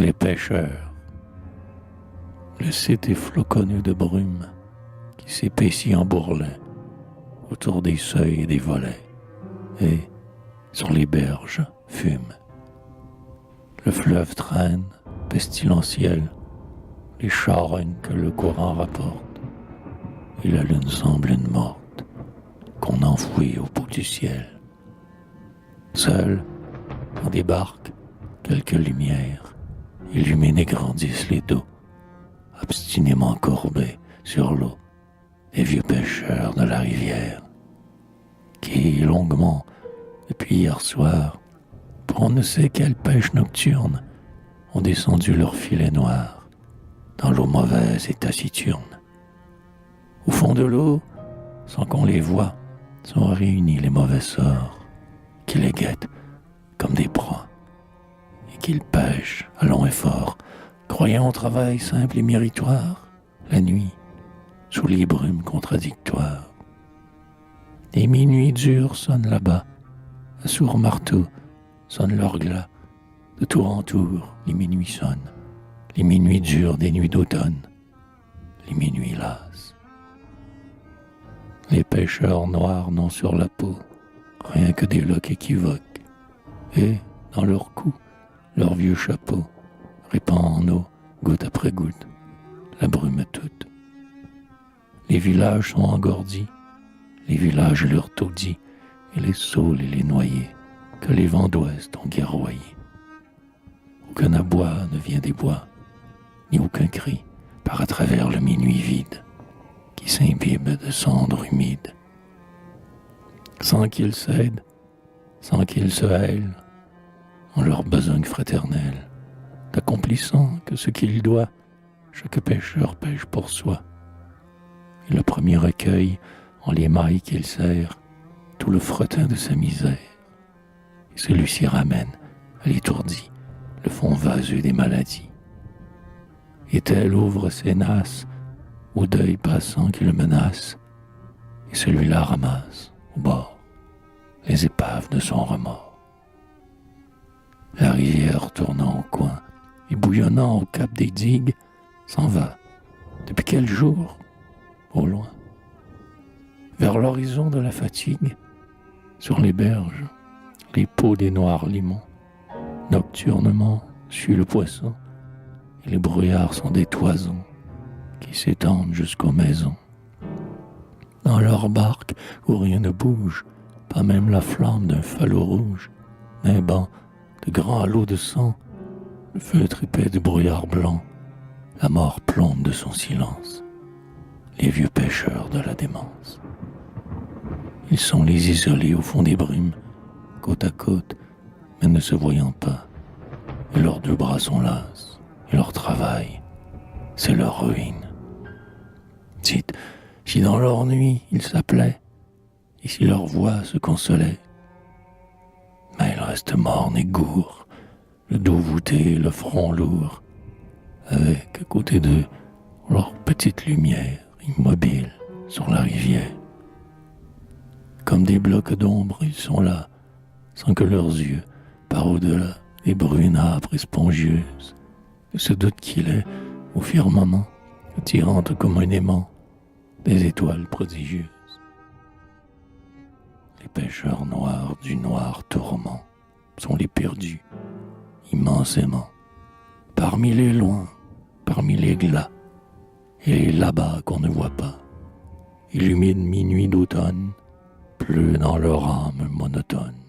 Les pêcheurs. Le site est floconneux de brume qui s'épaissit en bourrelet autour des seuils et des volets, et, sur les berges, fume. Le fleuve traîne, pestilentiel, les charognes que le courant rapporte, et la lune semble une morte qu'on enfouit au bout du ciel. Seuls, on débarque, quelques lumières illuminent et grandissent les dos, obstinément courbés sur l'eau, des vieux pêcheurs de la rivière, qui, longuement, depuis hier soir, pour on ne sait quelle pêche nocturne, ont descendu leurs filets noirs dans l'eau mauvaise et taciturne. Au fond de l'eau, sans qu'on les voie, sont réunis les mauvais sorts qui les guettent comme des proies et qu'ils pêchent à long effort, croyant au travail simple et méritoire, la nuit, sous les brumes contradictoires. Les minuits durs sonnent là-bas, à sourds marteaux sonnent leurs glas, de tour en tour les minuits sonnent, les minuits durs des nuits d'automne, les minuits lasses. Les pêcheurs noirs n'ont sur la peau rien que des loques équivoques, et, dans leur cou, leur vieux chapeau répand en eau, goutte après goutte, la brume toute. Les villages sont engourdis, les villages leur taudis, et les saules et les noyés que les vents d'ouest ont guerroyés. Aucun aboi ne vient des bois, ni aucun cri part à travers le minuit vide qui s'imbibe de cendres humides. Sans qu'ils cèdent, sans qu'ils se hèlent, en leur besogne fraternelle, d'accomplissant que ce qu'il doit, chaque pêcheur pêche pour soi. Et le premier recueille, en les mailles qu'il serre, tout le fretin de sa misère. Et celui-ci ramène, à l'étourdi, le fond vaseux des maladies. Et tel ouvre ses nasses au deuil passant qui le menace, et celui-là ramasse, au bord, les épaves de son remords. La rivière tournant au coin et bouillonnant au cap des digues s'en va, depuis quel jour, au loin, vers l'horizon de la fatigue, sur les berges, les peaux des noirs limons, nocturnement suit le poisson, et les brouillards sont des toisons qui s'étendent jusqu'aux maisons. Dans leur barque où rien ne bouge, pas même la flamme d'un falot rouge, nimbant de grands halots de sang, le feutre épais du brouillard blanc, la mort plombe de son silence les vieux pêcheurs de la démence. Ils sont les isolés au fond des brumes, côte à côte, mais ne se voyant pas, et leurs deux bras sont lasses, et leur travail, c'est leur ruine. Dites, si dans leur nuit ils s'appelaient, et si leur voix se consolait, mais ils restent mornes et gourds, le dos voûté, le front lourd, avec à côté d'eux leur petite lumière immobile sur la rivière. Comme des blocs d'ombre, ils sont là, sans que leurs yeux, par au-delà des bruines âpres et spongieuses, ne se doutent qu'il est, au firmament, attirante comme un aimant, des étoiles prodigieuses. Les pêcheurs noirs du noir tourment sont les perdus, immensément, parmi les loin, parmi les glas, et là-bas qu'on ne voit pas, et l'humide minuit d'automne pleut dans leur âme monotone.